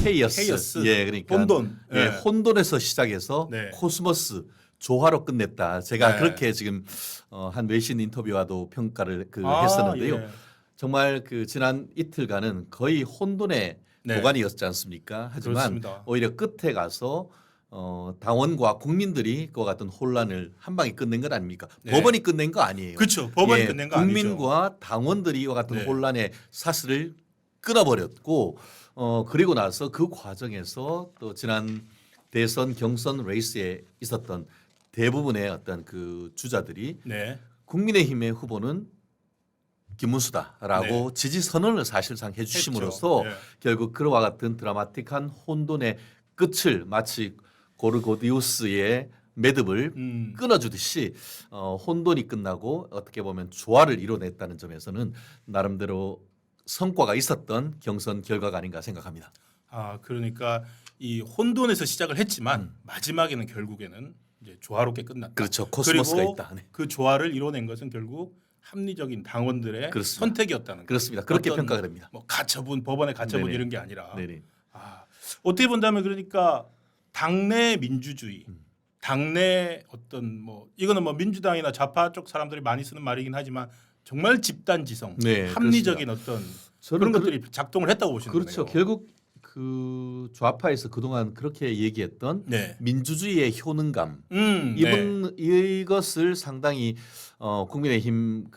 케이어스. 예, 그러니까 혼돈. 예, 혼돈에서 시작해서 네. 코스모스 조화로 끝냈다. 제가 네. 그렇게 지금 한 외신 인터뷰와도 평가를 아, 했었는데요. 예. 정말 그 지난 이틀간은 거의 혼돈의 네. 도가니였지 않습니까? 하지만 그렇습니다. 오히려 끝에 가서 당원과 국민들이 그와 같은 혼란을 한 방에 끝낸 것 아닙니까? 네. 법원이 끝낸 거 아니에요. 그렇죠. 법원이 예, 끝낸 거 아니죠. 국민과 당원들이 이와 같은 네. 혼란의 사슬을 끊어버렸고 그리고 나서 그 과정에서 또 지난 대선 경선 레이스에 있었던 대부분의 어떤 그 주자들이 네. 국민의힘의 후보는 김문수다라고 지지 선언을 사실상 해주심으로써 했죠. 예. 결국 그와 같은 드라마틱한 혼돈의 끝을 마치 고르고디우스의 매듭을 끊어주듯이 혼돈이 끝나고 어떻게 보면 조화를 이뤄냈다는 점에서는 나름대로 성과가 있었던 경선 결과가 아닌가 생각합니다. 아, 그러니까 이 혼돈에서 시작을 했지만 마지막에는 결국에는 이제 조화롭게 끝났다. 그렇죠. 코스모스가 그리고 있다. 네. 그 조화를 이뤄낸 것은 결국 합리적인 당원들의 그렇습니다. 선택이었다는 그렇습니다. 그렇게 어떤 평가가 됩니다. 뭐 가처분, 법원의 가처분 네네. 이런 게 아니라 네네. 아, 어떻게 본다면 그러니까 당내 민주주의, 당내 어떤 뭐 이거는 뭐 민주당이나 좌파 쪽 사람들이 많이 쓰는 말이긴 하지만 정말 집단지성, 네, 합리적인 어떤 저는 그런 것들이 작동을 했다고 보시는 그렇죠. 거네요. 결국 그 좌파에서 그동안 그렇게 얘기했던 네. 민주주의의 효능감 네. 이것을 상당히 국민의힘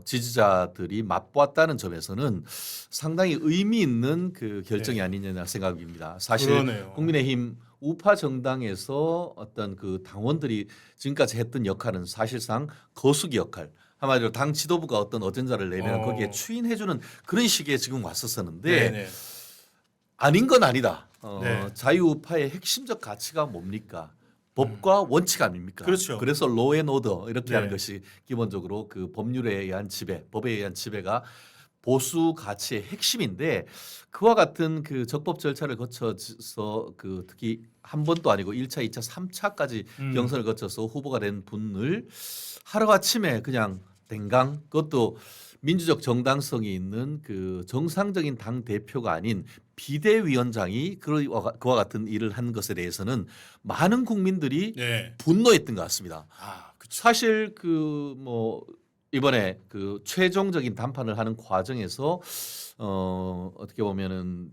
지지자들이 맛보았다는 점에서는 상당히 의미 있는 그 결정이 네. 아니냐 생각입니다. 사실 그러네요. 국민의힘 우파 정당에서 어떤 그 당원들이 지금까지 했던 역할은 사실상 거수기 역할. 한마디로 당 지도부가 어떤 어젠다를 내면 거기에 추인해주는 그런 식의 지금 왔었었는데 네네. 아닌 건 아니다. 네. 자유우파의 핵심적 가치가 뭡니까? 법과 원칙 아닙니까? 그렇죠. 그래서 로앤오더 이렇게 네. 하는 것이 기본적으로 그 법률에 의한 지배, 법에 의한 지배가 보수 가치의 핵심인데 그와 같은 그 적법 절차를 거쳐서 그 특히 한 번도 아니고 1차, 2차, 3차까지 경선을 거쳐서 후보가 된 분을 하루아침에 그냥 댕강 그것도 민주적 정당성이 있는 그 정상적인 당 대표가 아닌 비대위원장이 그와 같은 일을 한 것에 대해서는 많은 국민들이 네. 분노했던 것 같습니다. 아, 그렇죠. 사실 그 뭐 이번에 그 최종적인 담판을 하는 과정에서 어떻게 보면은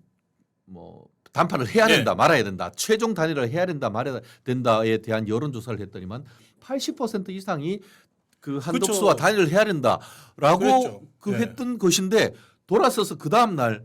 뭐 담판을 해야 된다 말아야 된다 최종 단일화를 해야 된다 말아야 된다에 대한 여론조사를 했더니만 80% 이상이 그 한덕수와 그렇죠. 단일을 해야 된다라고 그랬죠. 그 네. 했던 것인데 돌아서서 그 다음 날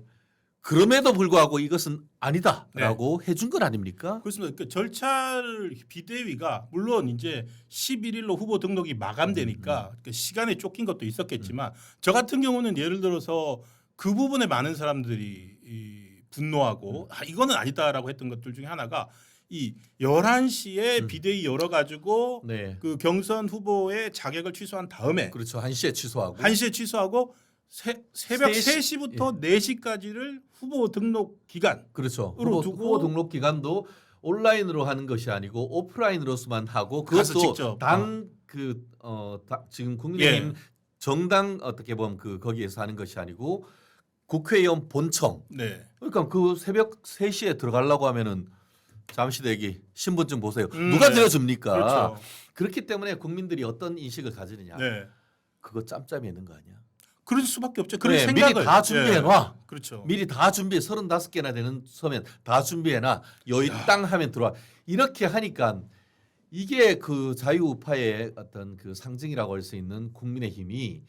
그럼에도 불구하고 이것은 아니다라고 해준 건 아닙니까? 그렇습니다. 그 절차를 비대위가 물론 이제 11일로 후보 등록이 마감되니까 그 시간에 쫓긴 것도 있었겠지만 저 같은 경우는 예를 들어서 그 부분에 많은 사람들이 분노하고 아, 이거는 아니다라고 했던 것들 중에 하나가 이 11시에 비대위 열어가지고 네. 그 경선 후보의 자격을 취소한 다음에 그렇죠. 1시에 취소하고 1시에 취소하고 새벽 3시 3시부터 4시까지를 후보 등록 기간 그렇죠. 으로 후보 등록 기간도 온라인으로 하는 것이 아니고 오프라인으로서만 하고 가서 그것도 직접. 당 지금 국민의힘 예. 정당 어떻게 보면 그 거기에서 하는 것이 아니고 국회의원 본청 네. 그러니까 그 새벽 3시에 들어가려고 하면은 잠시 대기 신분증 보세요. 네. 누가 들어줍니까? 그렇죠. 그렇기 때문에 국민들이 어떤 인식을 가지느냐. 네. 그거 짬짬이 있는 거 아니야? 그럴 수밖에 없죠. 그런 네, 생각을 미리 다 준비해 놔. 예. 그렇죠. 미리 다 준비해 35개나 되는 서면 다 준비해놔. 여의 땅 하면 들어와. 이렇게 하니까 이게 그 자유우파의 어떤 그 상징이라고 할 수 있는 국민의힘이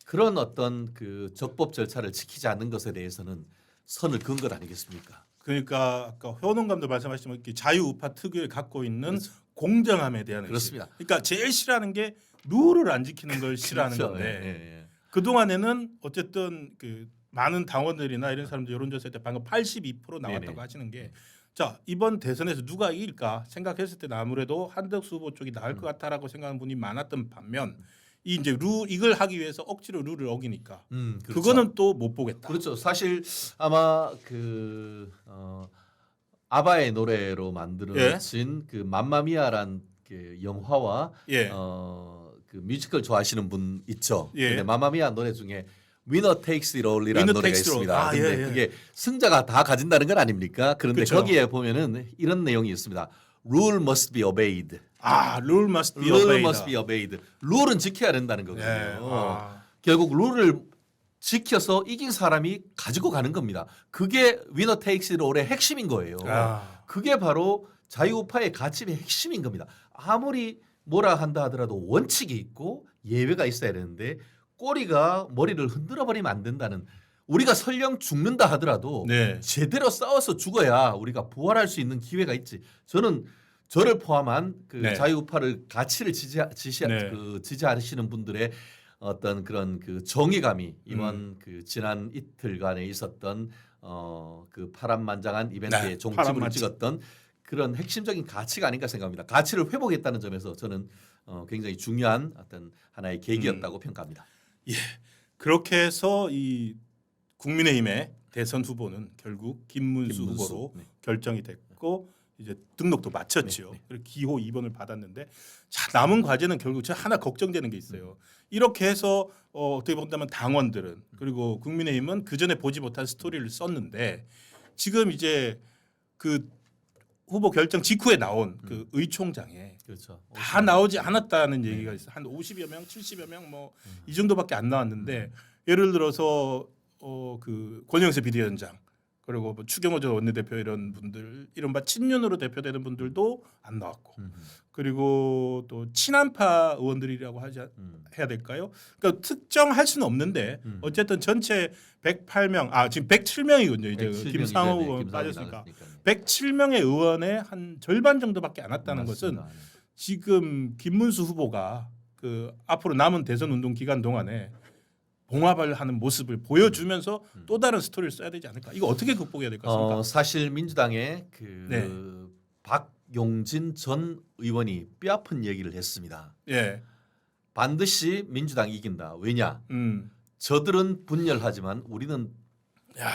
그런 어떤 그 적법 절차를 지키지 않는 것에 대해서는 선을 그은 것 아니겠습니까? 그러니까 아까 효능감도 말씀하셨지만 이렇게 자유우파 특유의 갖고 있는 그렇죠. 공정함에 대한 의식. 그렇습니다. 그러니까 제일 싫어하는 게 룰을 안 지키는 걸 싫어하는 그렇죠. 건데 예, 예, 예. 그 동안에는 어쨌든 그 많은 당원들이나 이런 사람들 여론조사 때 방금 82% 나왔다고 네네. 하시는 게 자 이번 대선에서 누가 이길까 생각했을 때는 아무래도 한덕수 후보 쪽이 나을 것 같다라고 생각하는 분이 많았던 반면 이 이제 이걸 하기 위해서 억지로 룰을 어기니까 그렇죠. 그거는 또 못 보겠다. 그렇죠. 사실 아마 그 아바의 노래로 만들어진 그 맘마미아란 그 영화와 예. 그 뮤지컬 좋아하시는 분 있죠. 예. 근데 맘마미아 노래 중에 Winner Takes It All이라는 Winner 노래가 Takes It All. 있습니다. 아, 근데 예, 예. 그게 승자가 다 가진다는 건 아닙니까? 그런데 그쵸. 거기에 보면은 이런 내용이 있습니다. Rule must be obeyed. rule must be Rule obeyed. must be obeyed. 룰은 지켜야 된다는 거거든요. 예. 결국 룰을 지켜서 이긴 사람이 가지고 가는 겁니다. 그게 Winner Takes It All의 핵심인 거예요. 그게 바로 자유우파의 가치의 핵심인 겁니다. 아무리 뭐라 한다 하더라도 원칙이 있고 예외가 있어야 되는데 꼬리가 머리를 흔들어 버리면 안 된다는, 우리가 설령 죽는다 하더라도 네. 제대로 싸워서 죽어야 우리가 부활할 수 있는 기회가 있지. 저는 저를 포함한 그 네. 자유우파를 가치를 네. 지지하시는 분들의 어떤 그런 그 정의감이 이번 그 지난 이틀간에 있었던 그 파란만장한 이벤트의 네, 종집으로 파란만장. 찍었던 그런 핵심적인 가치가 아닌가 생각합니다. 가치를 회복했다는 점에서 저는 굉장히 중요한 어떤 하나의 계기였다고 평가합니다. 예. 그렇게 해서 이 국민의힘의 대선 후보는 결국 김문수 후보로 네. 결정이 됐고 이제 등록도 마쳤죠. 네. 그리고 기호 2번을 받았는데 자, 남은 과제는 결국 제가 하나 걱정되는 게 있어요. 이렇게 해서 어떻게 본다면 당원들은 그리고 국민의힘은 그 전에 보지 못한 스토리를 썼는데 지금 이제 그 후보 결정 직후에 나온 그 의총장에 그렇죠. 다 나오지 않았다는 얘기가 있어. 한 50여 명, 70여 명 뭐 이 정도밖에 안 나왔는데 예를 들어서 그 권영세 비대위원장 그리고 뭐 추경호 전 원내대표 이런 분들 이른바 친윤으로 대표되는 분들도 안 나왔고 그리고 또 친한파 의원들이라고 해야 될까요? 그러니까 특정할 수는 없는데 어쨌든 전체 108명 지금 107명이군요. 이제 107 김상호 명이죠. 네, 의원 김상호 빠졌으니까 나갔으니까요. 107명의 의원의 한 절반 정도밖에 안 왔다는 맞습니다. 것은 지금 김문수 후보가 그 앞으로 남은 대선 운동 기간 동안에 봉합을 하는 모습을 보여주면서 또 다른 스토리를 써야 되지 않을까? 이거 어떻게 극복해야 될 것 같습니까? 사실 민주당의 그 네. 박용진 전 의원이 뼈아픈 얘기를 했습니다. 예, 반드시 민주당이 이긴다. 왜냐? 음, 저들은 분열하지만 우리는 야,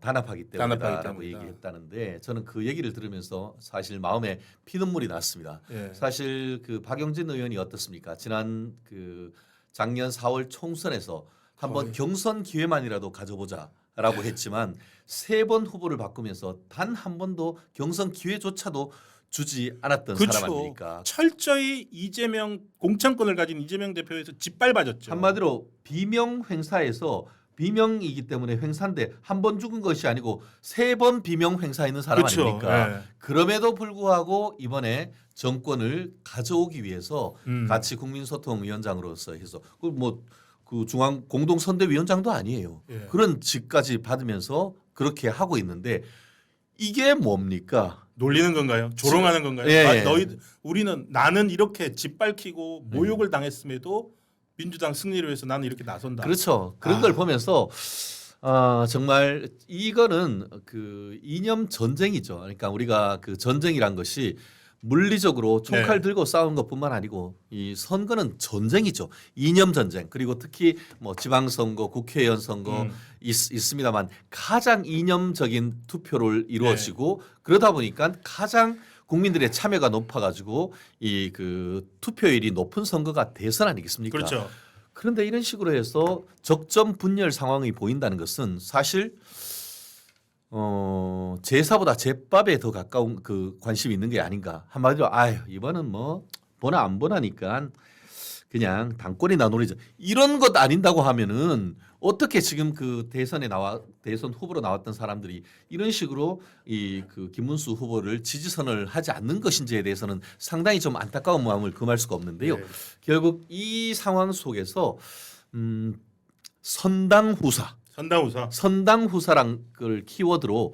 단합하기 단합하기 때문이다라고 때문이다. 얘기했다는데 저는 그 얘기를 들으면서 사실 마음에 피눈물이 났습니다. 예, 사실 그 박용진 의원이 어떻습니까? 지난 그 작년 4월 총선에서 한번 거의. 경선 기회만이라도 가져보자라고 했지만 3번 후보를 바꾸면서 단 한 번도 경선 기회조차도 주지 않았던 사람 그렇죠. 아닙니까? 철저히 이재명 공천권을 가진 이재명 대표에서 짓밟아졌죠. 한마디로 비명 행사에서 비명이기 때문에 행사인데 한 번 죽은 것이 아니고 3번 비명 행사했는 사람 그렇죠. 아닙니까? 예. 그럼에도 불구하고 이번에 정권을 가져오기 위해서 같이 국민소통위원장으로서 해서 그 중앙 공동선대위원장도 아니에요. 예. 그런 직까지 받으면서 그렇게 하고 있는데 이게 뭡니까? 놀리는 건가요? 조롱하는 건가요? 예, 예. 나는 이렇게 짓밟히고 모욕을 당했음에도 민주당 승리를 위해서 나는 이렇게 나선다. 그렇죠. 그런 걸 보면서 정말 이거는 그 이념 전쟁이죠. 그러니까 우리가 그 전쟁이란 것이 물리적으로 총칼 네. 들고 싸우는 것뿐만 아니고 이 선거는 전쟁이죠. 이념 전쟁. 그리고 특히 뭐 지방선거, 국회의원 선거 있습니다만 가장 이념적인 투표를 이루어지고 그러다 보니까 가장 국민들의 참여가 높아가지고 이 그 투표율이 높은 선거가 대선 아니겠습니까? 그렇죠. 그런데 이런 식으로 해서 적점 분열 상황이 보인다는 것은 사실 제사보다 제밥에 더 가까운 그 관심이 있는 게 아닌가. 한마디로 이번은 뭐 보나 안 보나니까 그냥 당권이나 노리자. 이런 것 아닌다고 하면은 어떻게 지금 그 대선 후보로 나왔던 사람들이 이런 식으로 이 그 김문수 후보를 지지선을 하지 않는 것인지에 대해서는 상당히 좀 안타까운 마음을 금할 수가 없는데요. 네. 결국 이 상황 속에서 선당후사. 선당후사란 걸 키워드로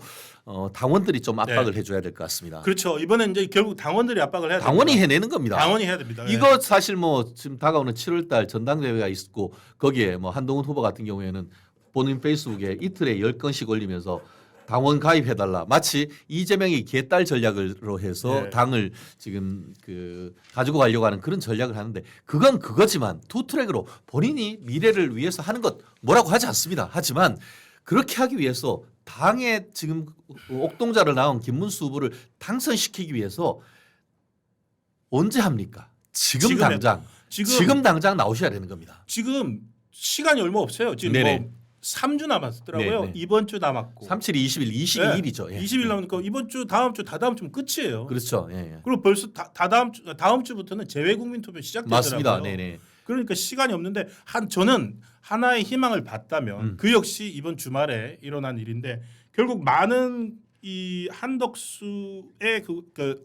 당원들이 좀 압박을 해줘야 될 것 같습니다. 그렇죠. 이번엔 이제 결국 당원들이 압박을 해야 당원이 됩니다. 해내는 겁니다. 당원이 해야 됩니다. 이거 사실 뭐 지금 다가오는 7월달 전당대회가 있고 거기에 뭐 한동훈 후보 같은 경우에는 본인 페이스북에 이틀에 10건씩 올리면서 당원 가입해달라. 마치 이재명이 개딸 전략으로 해서 네. 당을 지금 그 가지고 가려고 하는 그런 전략을 하는데 그건 그거지만 투 트랙으로 본인이 미래를 위해서 하는 것 뭐라고 하지 않습니다. 하지만 그렇게 하기 위해서 당에 지금 옥동자를 나온 김문수 후보를 당선시키기 위해서 언제 합니까? 지금 당장 나오셔야 되는 겁니다. 지금 시간이 얼마 없어요. 지금 네네. 뭐 3주 남았더라고요. 네네. 이번 주 남았고. 37, 20일, 22일이죠. 예. 20일 남으니까 이번 주, 다음 주, 다다음 주면 끝이에요. 그렇죠. 예, 예. 그리고 벌써 다음 주부터는 재외국민 투표 시작되더라고요. 맞습니다. 네네. 그러니까 시간이 없는데 저는 하나의 희망을 봤다면 그 역시 이번 주말에 일어난 일인데 결국 많은 이 한덕수의 그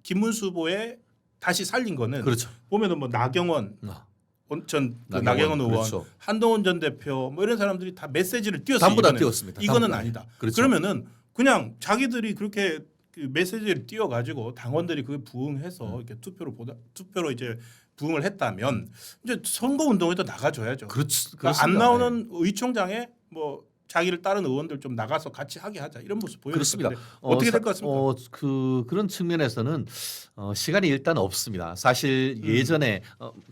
김문수 후보에 다시 살린 거는 그렇죠. 보면은 뭐 나경원 전 나경원, 나경원 의원, 그렇죠. 한동훈 전 대표 뭐 이런 사람들이 다 메시지를 띄웠어요. 전부 다 이거는. 띄웠습니다. 이거는 전부 다. 아니다. 그렇죠. 그러면은 그냥 자기들이 그렇게 그 메시지를 띄워가지고 당원들이 그게 부응해서 이렇게 투표로 이제 부응을 했다면 이제 선거 운동에도 나가줘야죠. 그렇죠. 그러니까 안 나오는 의총장에 뭐 자기를 따른 의원들 좀 나가서 같이 하게 하자 이런 모습 보여야 그렇습니다. 되는데 어떻게 될 것 같습니까? 그런 측면에서는 시간이 일단 없습니다. 사실 예전에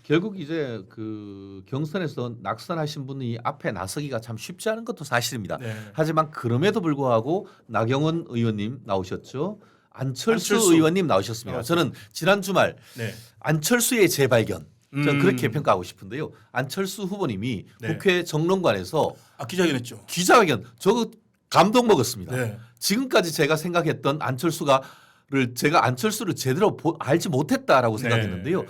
결국 이제 그 경선에서 낙선하신 분이 앞에 나서기가 참 쉽지 않은 것도 사실입니다. 네. 하지만 그럼에도 불구하고 나경원 의원님 나오셨죠. 안철수 안철수. 의원님 나오셨습니다. 저는 지난 주말 네. 안철수의 재발견 저는 음. 그렇게 평가하고 싶은데요. 안철수 후보님이 네. 국회 정론관에서 기자회견했죠. 기자회견 저거 감동 먹었습니다. 네. 지금까지 제가 생각했던 제가 안철수를 제대로 알지 못했다라고 생각했는데요. 네.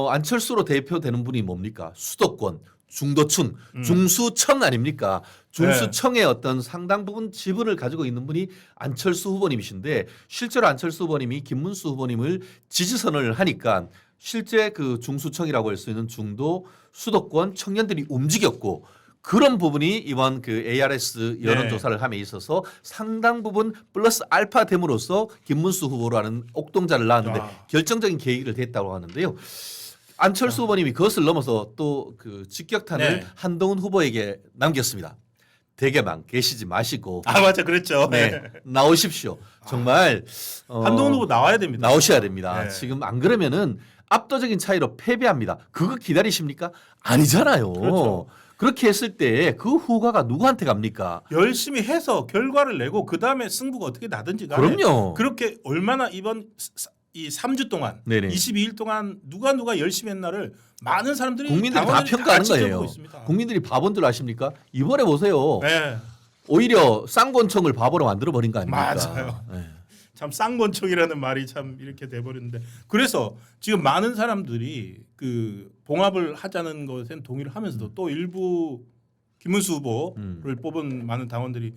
안철수로 대표되는 분이 뭡니까? 수도권, 중도층, 중수청 아닙니까? 중수청의 어떤 상당 부분 지분을 가지고 있는 분이 안철수 후보님이신데 실제로 안철수 후보님이 김문수 후보님을 지지선을 하니까 실제 그 중수청이라고 할 수 있는 중도 수도권 청년들이 움직였고 그런 부분이 이번 그 ARS 여론조사를 함에 있어서 상당 부분 플러스 알파 됨으로써 김문수 후보라는 옥동자를 낳았는데 결정적인 계기를 됐다고 하는데요. 안철수 후보님이 그것을 넘어서 또 그 직격탄을 네. 한동훈 후보에게 남겼습니다. 대개만 계시지 마시고 맞아 그랬죠. 네, 나오십시오. 정말 한동훈 후보 나와야 됩니다. 나오셔야 됩니다. 네. 지금 안 그러면은 압도적인 차이로 패배합니다. 그거 기다리십니까? 아니잖아요. 그렇죠. 그렇게 했을 때 그 후과가 누구한테 갑니까? 열심히 해서 결과를 내고 그 다음에 승부가 어떻게 나든지 간에 그럼요. 그렇게 얼마나 이번 이 3주 동안 네네. 22일 동안 누가 열심히 했나를 많은 사람들이 국민들이 다 당원들이 평가하는 지켜보고 거예요. 있습니다. 국민들이 바본 줄 아십니까? 이번에 보세요. 네. 오히려 쌍권청을 바보로 만들어 버린 거 아닙니까? 맞아요. 네. 참 쌍권총이라는 말이 참 이렇게 돼버렸는데 그래서 지금 많은 사람들이 그 봉합을 하자는 것엔 동의를 하면서도 또 일부 김문수 후보를 뽑은 많은 당원들이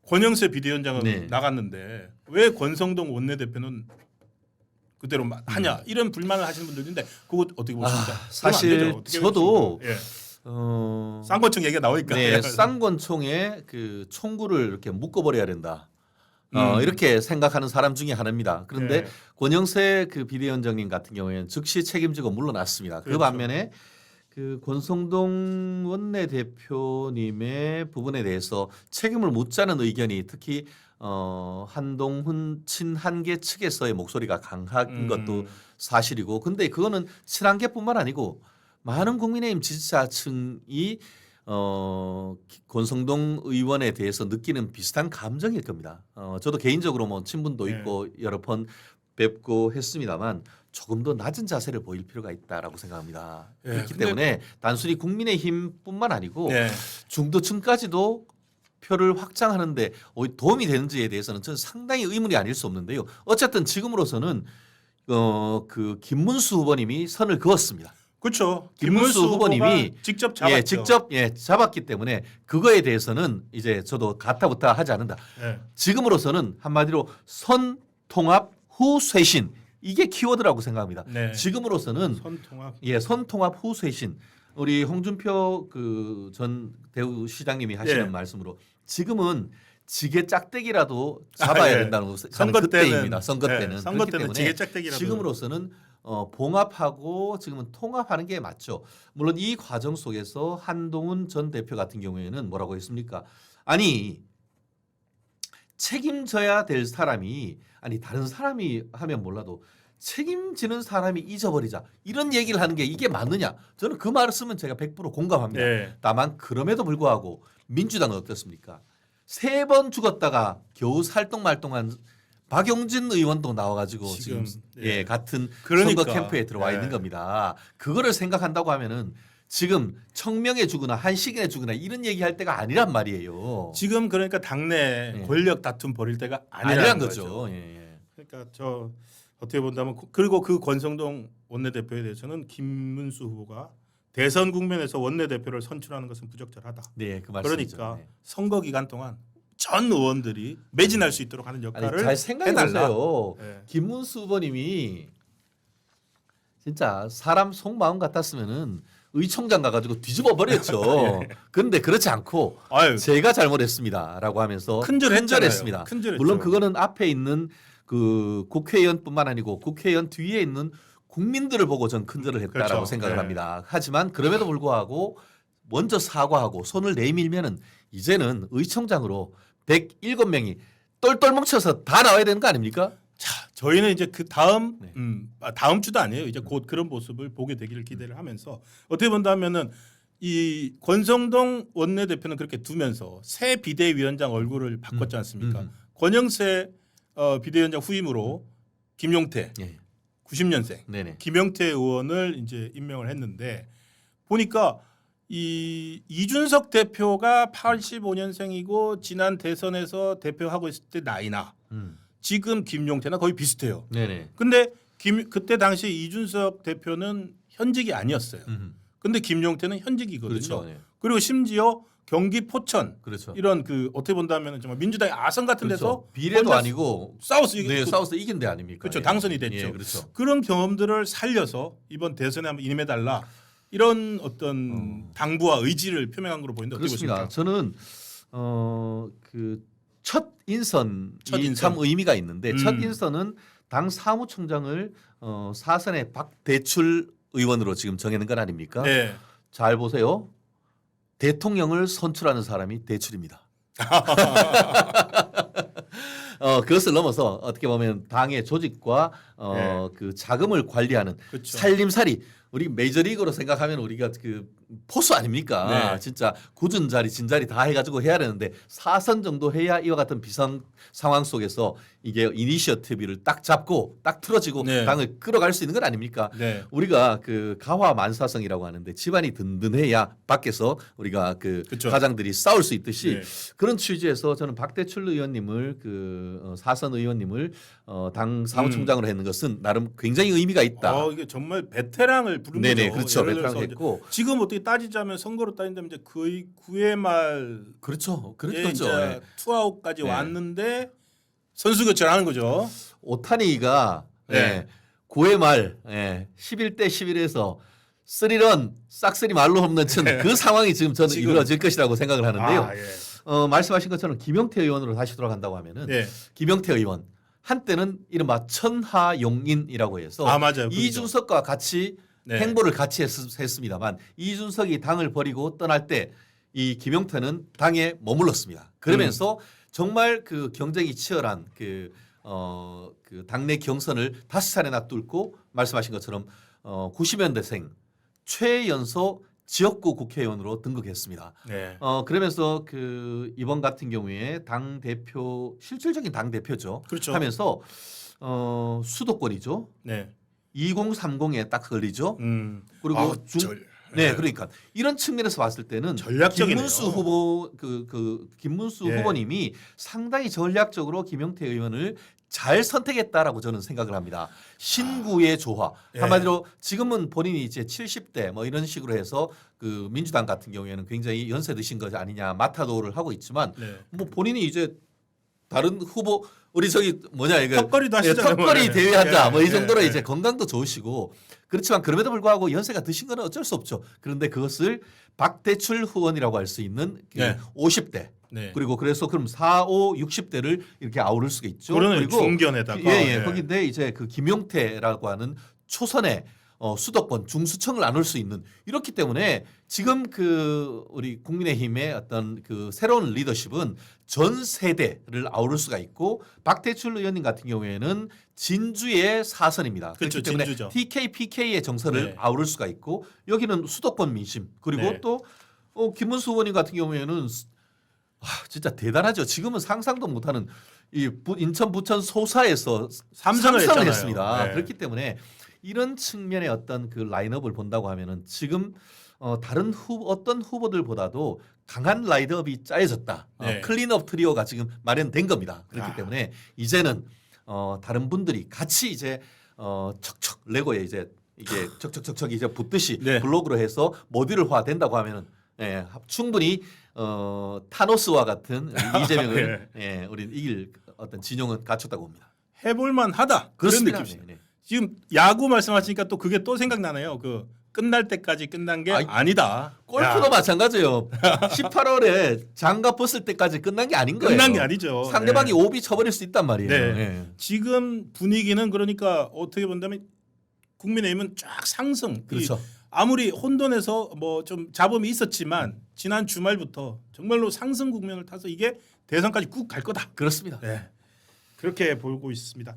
권영세 비대위원장은 네. 나갔는데 왜 권성동 원내대표는 그대로 하냐 이런 불만을 하시는 분들인데 그거 어떻게 보십니까? 사실 그러면 안 되죠. 어떻게 저도 보십니까? 예. 쌍권총 얘기가 나오니까 네, 쌍권총에 그 총구를 이렇게 묶어버려야 된다. 음. 이렇게 생각하는 사람 중에 하나입니다. 그런데 네. 권영세 그 비대위원장님 같은 경우에는 즉시 책임지고 물러났습니다. 그 그렇죠. 반면에 그 권성동 원내대표님의 부분에 대해서 책임을 묻자는 의견이 특히 한동훈 친한계 측에서의 목소리가 강한 것도 사실이고, 근데 그거는 친한계뿐만 아니고 많은 국민의힘 지지자층이 권성동 의원에 대해서 느끼는 비슷한 감정일 겁니다. 저도 개인적으로 뭐 친분도 네. 있고 여러 번 뵙고 했습니다만 조금 더 낮은 자세를 보일 필요가 있다라고 생각합니다. 예, 그렇기 근데- 때문에 단순히 국민의힘뿐만 아니고 예. 중도층까지도 표를 확장하는데 도움이 되는지에 대해서는 저는 상당히 의문이 아닐 수 없는데요. 어쨌든 지금으로서는 그 김문수 후보님이 선을 그었습니다. 그렇죠. 김문수 후보님이 직접 잡았죠. 직접 잡았기 때문에 그거에 대해서는 이제 저도 가타부타 하지 않는다. 예. 지금으로서는 한마디로 선통합 후 쇄신 이게 키워드라고 생각합니다. 네. 지금으로서는 선통합. 선통합 후 쇄신 우리 홍준표 그 전 대구시장님이 하시는 예. 말씀으로 지금은 지게 짝대기라도 잡아야 예. 된다는 선거 그때입니다. 때는 선거 예, 때는 선거 그렇기 때는 때문에 지게 짝대기라도 지금으로서는 봉합하고 지금은 통합하는 게 맞죠. 물론 이 과정 속에서 한동훈 전 대표 같은 경우에는 뭐라고 했습니까? 아니 책임져야 될 사람이 다른 사람이 하면 몰라도 책임지는 사람이 잊어버리자 이런 얘기를 하는 게 이게 맞느냐? 저는 그 말씀은 제가 100% 공감합니다. 예. 다만 그럼에도 불구하고 민주당은 어떻습니까? 3번 죽었다가 겨우 살똥말똥한 박용진 의원도 나와가지고 지금 예. 같은 그러니까. 선거 캠프에 들어와 예. 있는 겁니다. 그거를 생각한다고 하면은 지금 청명해 주거나 한식에 주거나 이런 얘기할 때가 아니란 말이에요. 지금 그러니까 당내 예. 권력 다툼 벌일 때가 아니라는 아니란 거죠. 거죠. 예. 그러니까 저 어떻게 본다면 그리고 그 권성동 원내대표에 대해서는 김문수 후보가 대선 국면에서 원내대표를 선출하는 것은 부적절하다. 네, 그 말씀이죠. 그러니까 네. 선거 기간 동안 전 의원들이 매진할 수 있도록 하는 역할을 아니, 잘 생각해 해달라. 보세요. 예. 김문수 후보님이 진짜 사람 속마음 같았으면은 의총장 가가지고 뒤집어 버렸죠. 그런데 그렇지 않고 아유, 제가 잘못했습니다라고 하면서 큰절했잖아요. 큰절했습니다. 큰절했죠. 물론 그거는 앞에 있는 그 국회의원뿐만 아니고 국회의원 뒤에 있는 국민들을 보고 전 큰절을 했다라고 그렇죠. 생각을 네. 합니다. 하지만 그럼에도 불구하고 먼저 사과하고 손을 내밀면은 이제는 의총장으로 107명이 똘똘 뭉쳐서 다 나와야 되는 거 아닙니까? 자, 저희는 이제 그 다음 네. 다음 주도 아니에요. 이제 곧 그런 모습을 보게 되기를 기대를 하면서 어떻게 본다면은 이 권성동 원내대표는 그렇게 두면서 새 비대위원장 얼굴을 바꿨지 않습니까? 권영세 비대위원장 후임으로 김용태 예. 90년생 네네. 김용태 의원을 이제 임명을 했는데 보니까 이 이준석 대표가 85년생이고 지난 대선에서 대표하고 있을 때 나이나 지금 김용태나 거의 비슷해요. 네네. 근데 그때 당시 이준석 대표는 현직이 아니었어요. 근데 김용태는 현직이거든요. 그렇죠. 네. 그리고 심지어 경기 포천 그렇죠. 이런 그 어떻게 본다면 정말 민주당의 아선 같은 데서 그렇죠. 비례도 혼자 아니고 싸워서 싸워서 이긴 데 아닙니까? 그렇죠. 예. 당선이 됐죠. 예, 그렇죠. 그런 경험들을 살려서 이번 대선에 한번 임해달라 이런 어떤 당부와 의지를 표명한 걸로 보이는데 어떻게 그렇습니다. 보십니까? 저는 그 첫 인선이 첫 인선. 참 의미가 있는데 첫 음. 인선은 당 사무총장을 사선의 박대출 의원으로 지금 정해는 건 아닙니까? 네. 잘 보세요. 대통령을 선출하는 사람이 대출입니다. 그것을 넘어서 어떻게 보면 당의 조직과 네. 그 자금을 관리하는 그렇죠. 살림살이 우리 메이저리그로 생각하면 우리가 그 포수 아닙니까? 네. 진짜 굳은 자리, 진 자리 다 해가지고 해야 되는데 4선 정도 해야 이와 같은 비상 상황 속에서 이게 이니셔티브를 딱 잡고 딱 틀어지고 네. 당을 끌어갈 수 있는 건 아닙니까? 네. 우리가 그 가화만사성이라고 하는데 집안이 든든해야 밖에서 우리가 그 그쵸. 가장들이 싸울 수 있듯이 네. 그런 취지에서 저는 박대출 의원님을 그 사선 의원님을 당 사무총장으로 했는 것은 나름 굉장히 의미가 있다. 이게 정말 베테랑을 부른 네네, 거죠. 그렇죠. 예를 베테랑 들어서 했고 지금 어떻게 따지자면 선거로 따진다면 이제 거의 9회 말 그렇죠. 예, 그렇죠. 이제 예. 투아웃까지 네. 왔는데 선수 교체를 하는 거죠. 오타니가 네. 9회 말 11대 11에서 3런 싹쓸이 말로 홈런 친 그 상황이 지금 저는 지금. 이루어질 것이라고 생각을 하는데요. 아, 예. 말씀하신 것처럼 김용태 의원으로 다시 돌아간다고 하면은 네. 김용태 의원 한때는 이른바 천하용인이라고 해서 아, 맞아요. 이준석과 같이 네. 행보를 같이 했습니다만 이준석이 당을 버리고 떠날 때 이 김용태는 당에 머물렀습니다. 그러면서 정말 그 경쟁이 치열한 그 당내 경선을 5차례나 뚫고 말씀하신 것처럼 90년대생 최연소 지역구 국회의원으로 등극했습니다. 네. 그러면서 그 이번 같은 경우에 당 대표 실질적인 당 대표죠. 그렇죠. 하면서 수도권이죠. 네. 2030에 딱 걸리죠. 그리고 아, 네, 그러니까 이런 측면에서 봤을 때는 전략적이네요. 김문수 후보 김문수 예. 후보님이 상당히 전략적으로 김용태 의원을 잘 선택했다라고 저는 생각을 합니다. 신구의 조화. 예. 한마디로 지금은 본인이 이제 70대 뭐 이런 식으로 해서 그 민주당 같은 경우에는 굉장히 연세 드신 것 아니냐 마타도를 하고 있지만 네. 뭐 본인이 이제 다른 후보 우리 저기 뭐냐 이거 턱걸이도 하시잖아요. 턱걸이 네. 대회한다 뭐 이 예, 정도로 예, 이제 건강도 좋으시고 그렇지만 그럼에도 불구하고 연세가 드신 거는 어쩔 수 없죠. 그런데 그것을 박대출 후원이라고 할 수 있는 그 네. 50대 네. 그리고 그래서 그럼 4, 5, 60대를 이렇게 아우를 수가 있죠. 그러네 그리고 중견에다가 예, 네. 거긴데 이제 그 김용태라고 하는 초선의 수도권 중수청을 나눌 수 있는 이렇기 때문에 지금 그 우리 국민의힘의 어떤 그 새로운 리더십은 전 세대를 아우를 수가 있고 박대출 의원님 같은 경우에는 진주의 사선입니다. 그렇죠, 그렇기 때문에 진주죠. TK, PK의 정서를 네. 아우를 수가 있고 여기는 수도권 민심 그리고 네. 또 김문수 의원님 같은 경우에는 진짜 대단하죠. 지금은 상상도 못하는 이 인천 부천 소사에서 삼선을 했잖아요. 했습니다. 네. 그렇기 때문에 이런 측면의 어떤 그 라인업을 본다고 하면은 지금 다른 어떤 후보들보다도 강한 라인업이 짜여졌다. 네. 클린업 트리오가 지금 마련된 겁니다. 그렇기 아. 때문에 이제는 다른 분들이 같이 이제 척척 레고에 이제 이게 척척척척 이제 붙듯이 네. 블록으로 해서 모듈화 된다고 하면은 충분히 타노스와 같은 이재명을 우리는 이길 어떤 진영은 갖췄다고 봅니다. 해볼만하다. 그런 그렇습니다. 느낌이죠. 네, 네. 지금 야구 말씀하시니까 또 그게 또 생각나네요. 그 끝날 때까지 끝난 게 아이, 아니다. 골프도 야, 마찬가지예요. 18월에 장갑 벗을 때까지 끝난 게 아닌 거예요. 끝난 게 아니죠. 상대방이 네. 오비 쳐버릴 수 있단 말이에요. 네. 네. 지금 분위기는 그러니까 어떻게 본다면 국민의힘은 쫙 상승. 그렇죠. 아무리 혼돈해서 뭐 좀 잡음이 있었지만 지난 주말부터 정말로 상승 국면을 타서 이게 대선까지 꾹 갈 거다. 그렇습니다. 네. 그렇게 보고 있습니다.